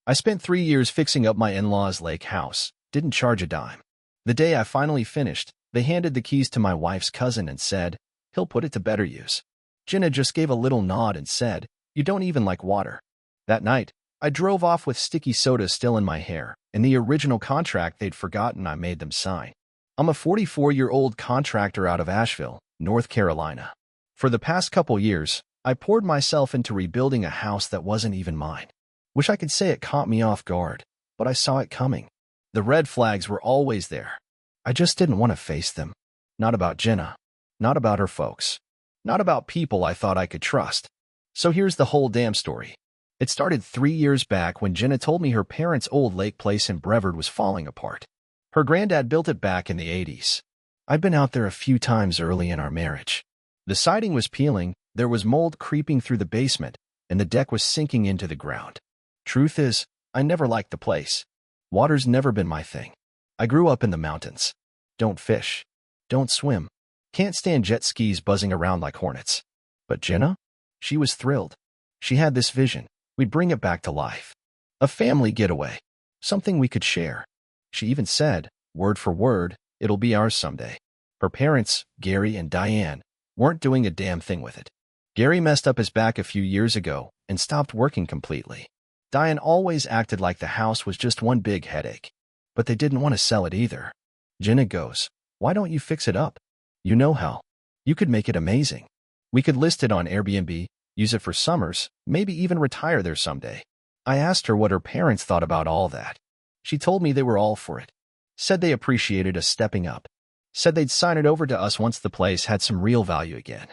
I spent 3 years fixing up my in-laws' lake house, didn't charge a dime. The day I finally finished, they handed the keys to my wife's cousin and said, "He'll put it to better use." Jenna just gave a little nod and said, "You don't even like water." That night, I drove off with sticky soda still in my hair, and the original contract they'd forgotten I made them sign. I'm a 44-year-old contractor out of Asheville, North Carolina. For the past couple years, I poured myself into rebuilding a house that wasn't even mine. Wish I could say it caught me off guard, but I saw it coming. The red flags were always there. I just didn't want to face them. Not about Jenna. Not about her folks. Not about people I thought I could trust. So here's the whole damn story. It started 3 years back when Jenna told me her parents' old lake place in Brevard was falling apart. Her granddad built it back in the 80s. I'd been out there a few times early in our marriage. The siding was peeling, there was mold creeping through the basement, and the deck was sinking into the ground. Truth is, I never liked the place. Water's never been my thing. I grew up in the mountains. Don't fish. Don't swim. Can't stand jet skis buzzing around like hornets. But Jenna? She was thrilled. She had this vision. We'd bring it back to life. A family getaway. Something we could share. She even said, word for word, it'll be ours someday. Her parents, Gary and Diane, weren't doing a damn thing with it. Gary messed up his back a few years ago and stopped working completely. Diane always acted like the house was just one big headache. But they didn't want to sell it either. Jenna goes, "Why don't you fix it up? You know how. You could make it amazing. We could list it on Airbnb, use it for summers, maybe even retire there someday." I asked her what her parents thought about all that. She told me they were all for it. Said they appreciated us stepping up. Said they'd sign it over to us once the place had some real value again.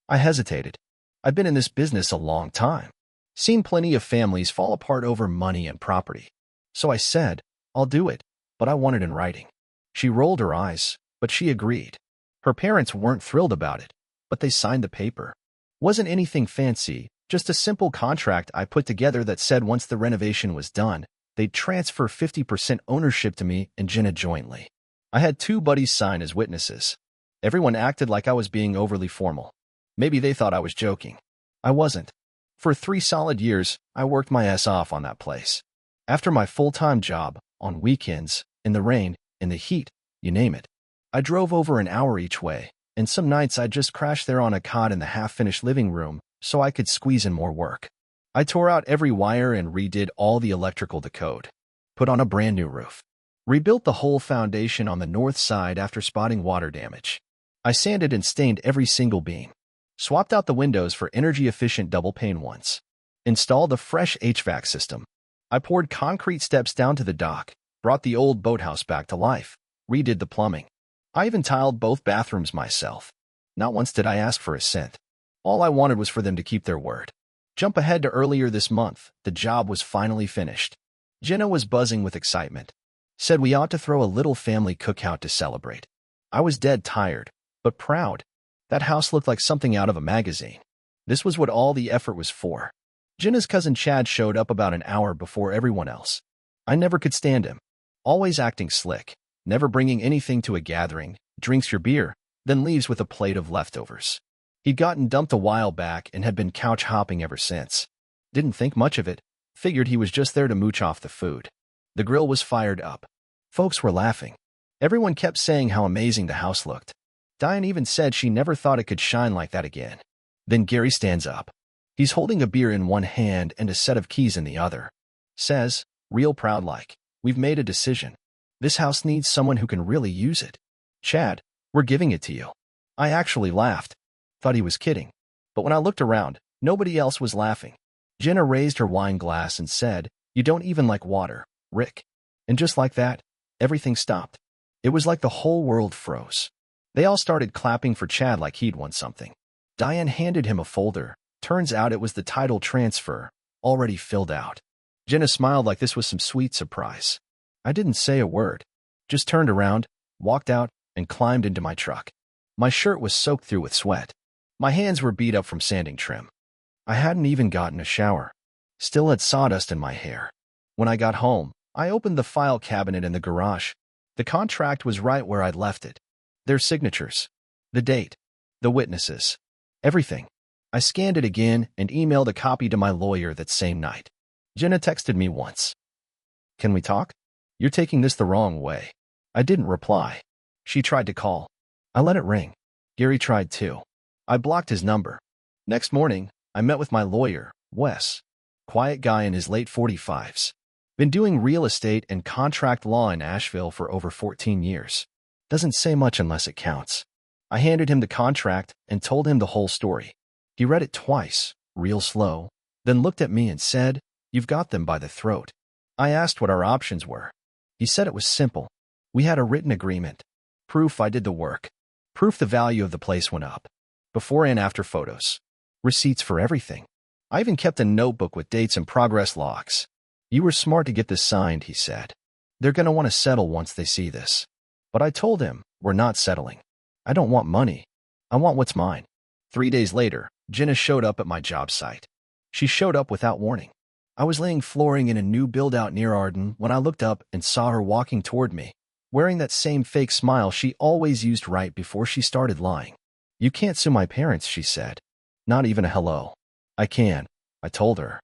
I hesitated. I've been in this business a long time. Seen plenty of families fall apart over money and property. So I said, "I'll do it, but I want it in writing." She rolled her eyes, but she agreed. Her parents weren't thrilled about it, but they signed the paper. Wasn't anything fancy, just a simple contract I put together that said once the renovation was done, they'd transfer 50% ownership to me and Jenna jointly. I had 2 buddies sign as witnesses. Everyone acted like I was being overly formal. Maybe they thought I was joking. I wasn't. For 3 solid years, I worked my ass off on that place. After my full-time job, on weekends, in the rain, in the heat, you name it. I drove over an hour each way, and some nights I'd just crash there on a cot in the half-finished living room so I could squeeze in more work. I tore out every wire and redid all the electrical to code. Put on a brand new roof. Rebuilt the whole foundation on the north side after spotting water damage. I sanded and stained every single beam. Swapped out the windows for energy-efficient double-pane ones. Installed a fresh HVAC system. I poured concrete steps down to the dock, brought the old boathouse back to life, redid the plumbing. I even tiled both bathrooms myself. Not once did I ask for a cent. All I wanted was for them to keep their word. Jump ahead to earlier this month, the job was finally finished. Jenna was buzzing with excitement. Said we ought to throw a little family cookout to celebrate. I was dead tired, but proud. That house looked like something out of a magazine. This was what all the effort was for. Jenna's cousin Chad showed up about an hour before everyone else. I never could stand him. Always acting slick, never bringing anything to a gathering, drinks your beer, then leaves with a plate of leftovers. He'd gotten dumped a while back and had been couch hopping ever since. Didn't think much of it, figured he was just there to mooch off the food. The grill was fired up. Folks were laughing. Everyone kept saying how amazing the house looked. Diane even said she never thought it could shine like that again. Then Gary stands up. He's holding a beer in one hand and a set of keys in the other. Says, real proud like, "We've made a decision. This house needs someone who can really use it. Chad, we're giving it to you." I actually laughed. Thought he was kidding. But when I looked around, nobody else was laughing. Jenna raised her wine glass and said, "You don't even like water, Rick." And just like that, everything stopped. It was like the whole world froze. They all started clapping for Chad like he'd won something. Diane handed him a folder. Turns out it was the title transfer, already filled out. Jenna smiled like this was some sweet surprise. I didn't say a word. Just turned around, walked out, and climbed into my truck. My shirt was soaked through with sweat. My hands were beat up from sanding trim. I hadn't even gotten a shower. Still had sawdust in my hair. When I got home, I opened the file cabinet in the garage. The contract was right where I'd left it. Their signatures. The date. The witnesses. Everything. I scanned it again and emailed a copy to my lawyer that same night. Jenna texted me once. Can we talk? You're taking this the wrong way. I didn't reply. She tried to call. I let it ring. Gary tried too. I blocked his number. Next morning, I met with my lawyer, Wes. Quiet guy in his late 45s. Been doing real estate and contract law in Asheville for over 14 years. Doesn't say much unless it counts. I handed him the contract and told him the whole story. He read it twice, real slow, then looked at me and said, "You've got them by the throat." I asked what our options were. He said it was simple. We had a written agreement. Proof I did the work. Proof the value of the place went up. Before and after photos. Receipts for everything. I even kept a notebook with dates and progress logs. You were smart to get this signed, he said. They're going to want to settle once they see this. But I told him, we're not settling. I don't want money. I want what's mine. 3 days later, Jenna showed up at my job site. She showed up without warning. I was laying flooring in a new build-out near Arden when I looked up and saw her walking toward me, wearing that same fake smile she always used right before she started lying. You can't sue my parents, she said. Not even a hello. I can, I told her.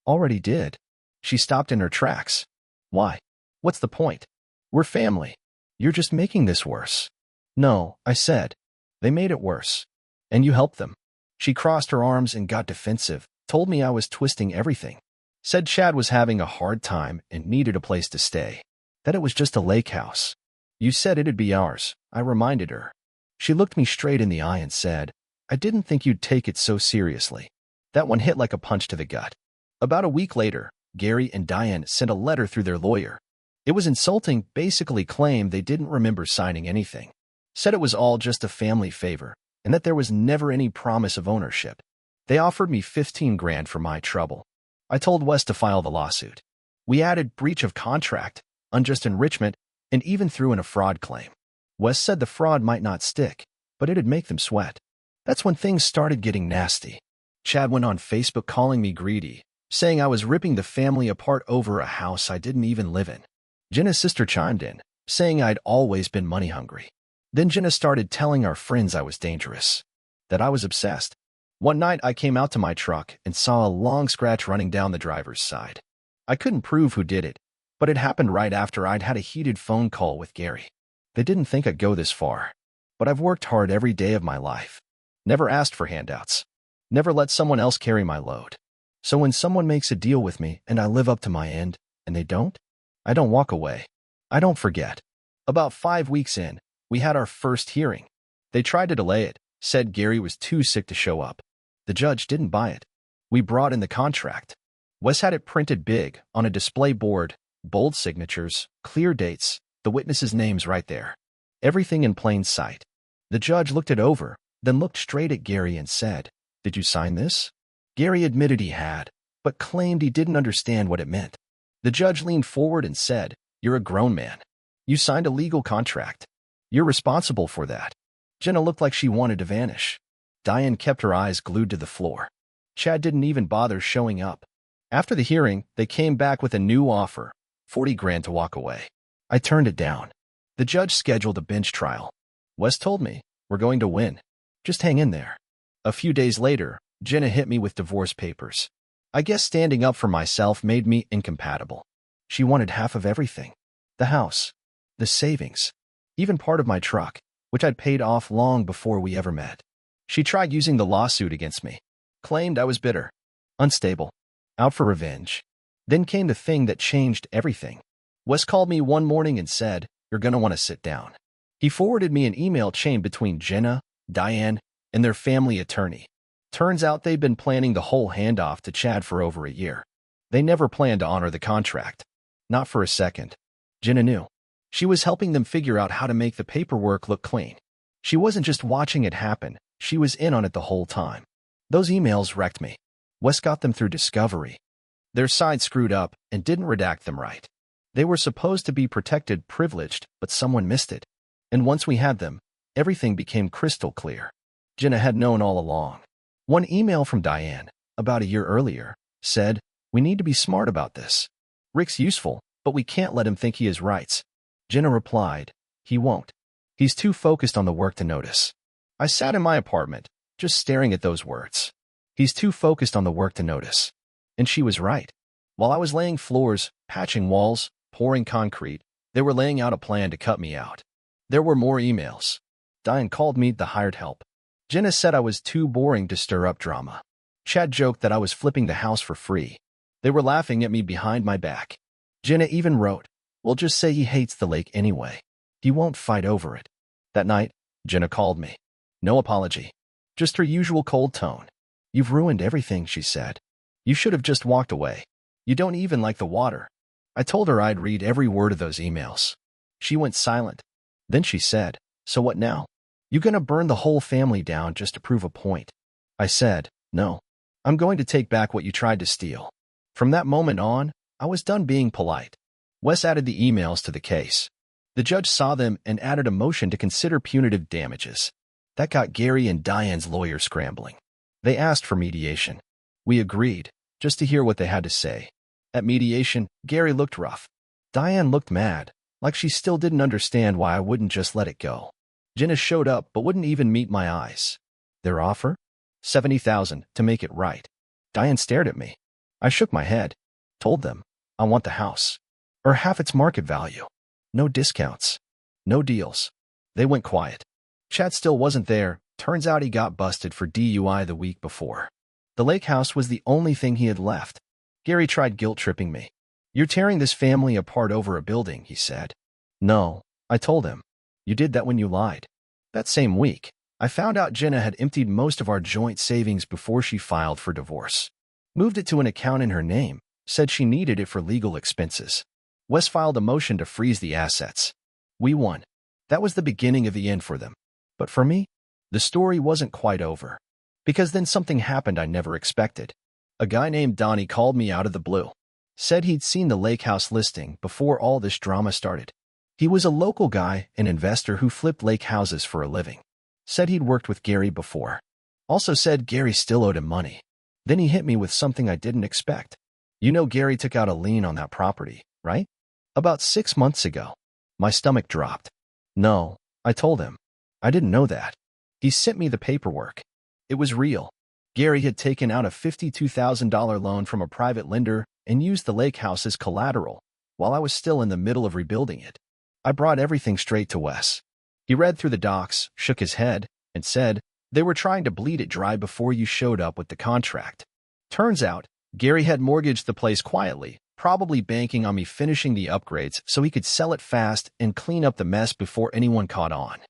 Already did. She stopped in her tracks. Why? What's the point? We're family. You're just making this worse. No, I said. They made it worse. And you helped them. She crossed her arms and got defensive, told me I was twisting everything. Said Chad was having a hard time and needed a place to stay. That it was just a lake house. You said it'd be ours, I reminded her. She looked me straight in the eye and said, I didn't think you'd take it so seriously. That one hit like a punch to the gut. About a week later, Gary and Diane sent a letter through their lawyer. It was insulting, basically claimed they didn't remember signing anything. Said it was all just a family favor, and that there was never any promise of ownership. They offered me $15,000 for my trouble. I told Wes to file the lawsuit. We added breach of contract, unjust enrichment, and even threw in a fraud claim. Wes said the fraud might not stick, but it'd make them sweat. That's when things started getting nasty. Chad went on Facebook calling me greedy, saying I was ripping the family apart over a house I didn't even live in. Jenna's sister chimed in, saying I'd always been money hungry. Then Jenna started telling our friends I was dangerous, that I was obsessed. One night I came out to my truck and saw a long scratch running down the driver's side. I couldn't prove who did it, but it happened right after I'd had a heated phone call with Gary. They didn't think I'd go this far, but I've worked hard every day of my life. Never asked for handouts. Never let someone else carry my load. So when someone makes a deal with me and I live up to my end, and they don't, I don't walk away. I don't forget. About 5 weeks in, we had our first hearing. They tried to delay it, said Gary was too sick to show up. The judge didn't buy it. We brought in the contract. Wes had it printed big, on a display board, bold signatures, clear dates, the witnesses' names right there. Everything in plain sight. The judge looked it over, then looked straight at Gary and said, Did you sign this? Gary admitted he had, but claimed he didn't understand what it meant. The judge leaned forward and said, You're a grown man. You signed a legal contract. You're responsible for that. Jenna looked like she wanted to vanish. Diane kept her eyes glued to the floor. Chad didn't even bother showing up. After the hearing, they came back with a new offer, $40,000 to walk away. I turned it down. The judge scheduled a bench trial. Wes told me, We're going to win. Just hang in there. A few days later, Jenna hit me with divorce papers. I guess standing up for myself made me incompatible. She wanted half of everything. The house, the savings, even part of my truck, which I'd paid off long before we ever met. She tried using the lawsuit against me, claimed I was bitter, unstable, out for revenge. Then came the thing that changed everything. Wes called me one morning and said, You're going to want to sit down. He forwarded me an email chain between Jenna, Diane, and their family attorney. Turns out they'd been planning the whole handoff to Chad for over a year. They never planned to honor the contract. Not for a second. Jenna knew. She was helping them figure out how to make the paperwork look clean. She wasn't just watching it happen, she was in on it the whole time. Those emails wrecked me. Wes got them through discovery. Their side screwed up and didn't redact them right. They were supposed to be protected, privileged, but someone missed it. And once we had them, everything became crystal clear. Jenna had known all along. One email from Diane, about a year earlier, said, We need to be smart about this. Rick's useful, but we can't let him think he has rights. Jenna replied, He won't. He's too focused on the work to notice. I sat in my apartment, just staring at those words. He's too focused on the work to notice. And she was right. While I was laying floors, patching walls, pouring concrete. They were laying out a plan to cut me out. There were more emails. Diane called me the hired help. Jenna said I was too boring to stir up drama. Chad joked that I was flipping the house for free. They were laughing at me behind my back. Jenna even wrote, "We'll just say he hates the lake anyway. He won't fight over it." That night, Jenna called me. No apology. Just her usual cold tone. "You've ruined everything," she said. "You should have just walked away. You don't even like the water." I told her I'd read every word of those emails. She went silent. Then she said, "So what now? You gonna burn the whole family down just to prove a point?" I said, "No. I'm going to take back what you tried to steal." From that moment on, I was done being polite. Wes added the emails to the case. The judge saw them and added a motion to consider punitive damages. That got Gary and Diane's lawyer scrambling. They asked for mediation. We agreed, just to hear what they had to say. At mediation, Gary looked rough. Diane looked mad, like she still didn't understand why I wouldn't just let it go. Jenna showed up but wouldn't even meet my eyes. Their offer? $70,000 to make it right. Diane stared at me. I shook my head. Told them, I want the house. Or half its market value. No discounts. No deals. They went quiet. Chad still wasn't there. Turns out he got busted for DUI the week before. The lake house was the only thing he had left. Gary tried guilt-tripping me. "You're tearing this family apart over a building," he said. "No," I told him. "You did that when you lied." That same week, I found out Jenna had emptied most of our joint savings before she filed for divorce. Moved it to an account in her name, said she needed it for legal expenses. Wes filed a motion to freeze the assets. We won. That was the beginning of the end for them. But for me, the story wasn't quite over. Because then something happened I never expected. A guy named Donnie called me out of the blue. Said he'd seen the lake house listing before all this drama started. He was a local guy, an investor who flipped lake houses for a living. Said he'd worked with Gary before. Also said Gary still owed him money. Then he hit me with something I didn't expect. "You know Gary took out a lien on that property, right? About 6 months ago." My stomach dropped. "No," I told him. "I didn't know that." He sent me the paperwork. It was real. Gary had taken out a $52,000 loan from a private lender and used the lake house as collateral while I was still in the middle of rebuilding it. I brought everything straight to Wes. He read through the docs, shook his head, and said, "They were trying to bleed it dry before you showed up with the contract." Turns out, Gary had mortgaged the place quietly, probably banking on me finishing the upgrades so he could sell it fast and clean up the mess before anyone caught on.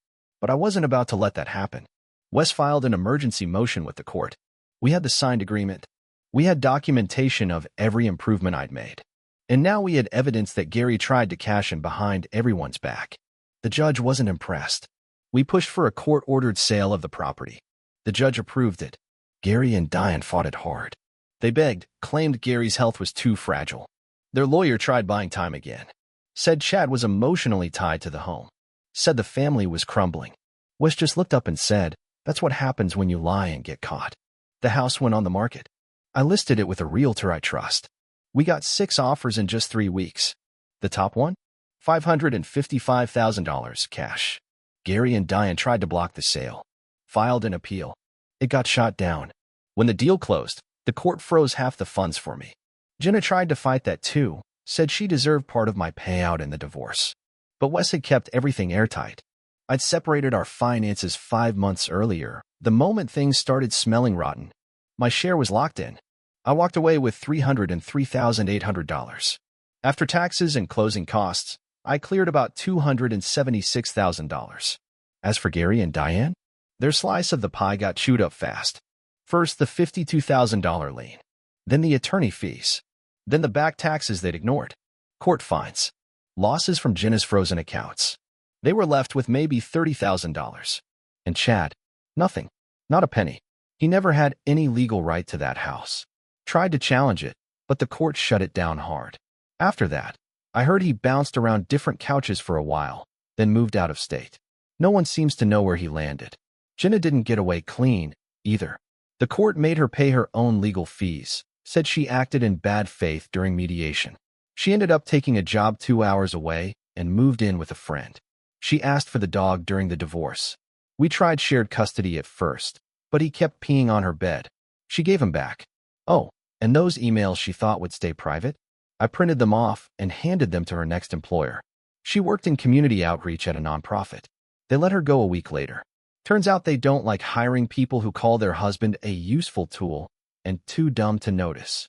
But I wasn't about to let that happen. Wes filed an emergency motion with the court. We had the signed agreement. We had documentation of every improvement I'd made. And now we had evidence that Gary tried to cash in behind everyone's back. The judge wasn't impressed. We pushed for a court-ordered sale of the property. The judge approved it. Gary and Diane fought it hard. They begged, claimed Gary's health was too fragile. Their lawyer tried buying time again. Said Chad was emotionally tied to the home. Said the family was crumbling. Wes just looked up and said, "That's what happens when you lie and get caught." The house went on the market. I listed it with a realtor I trust. We got 6 offers in just 3 weeks. The top one? $555,000 cash. Gary and Diane tried to block the sale. Filed an appeal. It got shot down. When the deal closed, the court froze half the funds for me. Jenna tried to fight that too, said she deserved part of my payout in the divorce. But Wes had kept everything airtight. I'd separated our finances 5 months earlier, the moment things started smelling rotten. My share was locked in. I walked away with $303,800. After taxes and closing costs, I cleared about $276,000. As for Gary and Diane, their slice of the pie got chewed up fast. First the $52,000 lien, then the attorney fees, then the back taxes they'd ignored, court fines, losses from Jenna's frozen accounts. They were left with maybe $30,000. And Chad, nothing, not a penny. He never had any legal right to that house. Tried to challenge it, but the court shut it down hard. After that, I heard he bounced around different couches for a while, then moved out of state. No one seems to know where he landed. Jenna didn't get away clean, either. The court made her pay her own legal fees, said she acted in bad faith during mediation. She ended up taking a job 2 hours away and moved in with a friend. She asked for the dog during the divorce. We tried shared custody at first, but he kept peeing on her bed. She gave him back. Oh, and those emails she thought would stay private? I printed them off and handed them to her next employer. She worked in community outreach at a nonprofit. They let her go a week later. Turns out they don't like hiring people who call their husband a useful tool and too dumb to notice.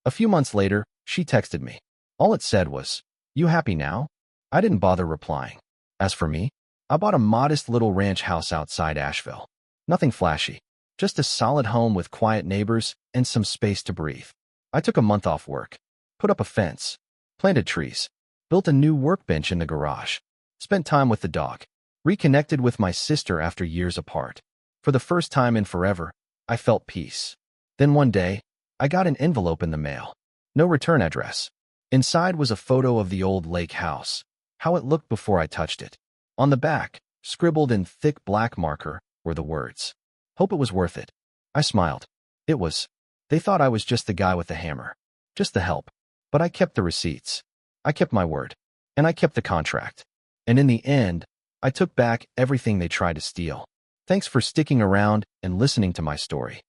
A few months later, she texted me. All it said was, "You happy now?" I didn't bother replying. As for me, I bought a modest little ranch house outside Asheville. Nothing flashy, just a solid home with quiet neighbors and some space to breathe. I took a month off work, put up a fence, planted trees, built a new workbench in the garage, spent time with the dog, reconnected with my sister after years apart. For the first time in forever, I felt peace. Then one day, I got an envelope in the mail. No return address. Inside was a photo of the old lake house, how it looked before I touched it. On the back, scribbled in thick black marker, were the words, "Hope it was worth it." I smiled. It was. They thought I was just the guy with the hammer. Just the help. But I kept the receipts. I kept my word. And I kept the contract. And in the end, I took back everything they tried to steal. Thanks for sticking around and listening to my story.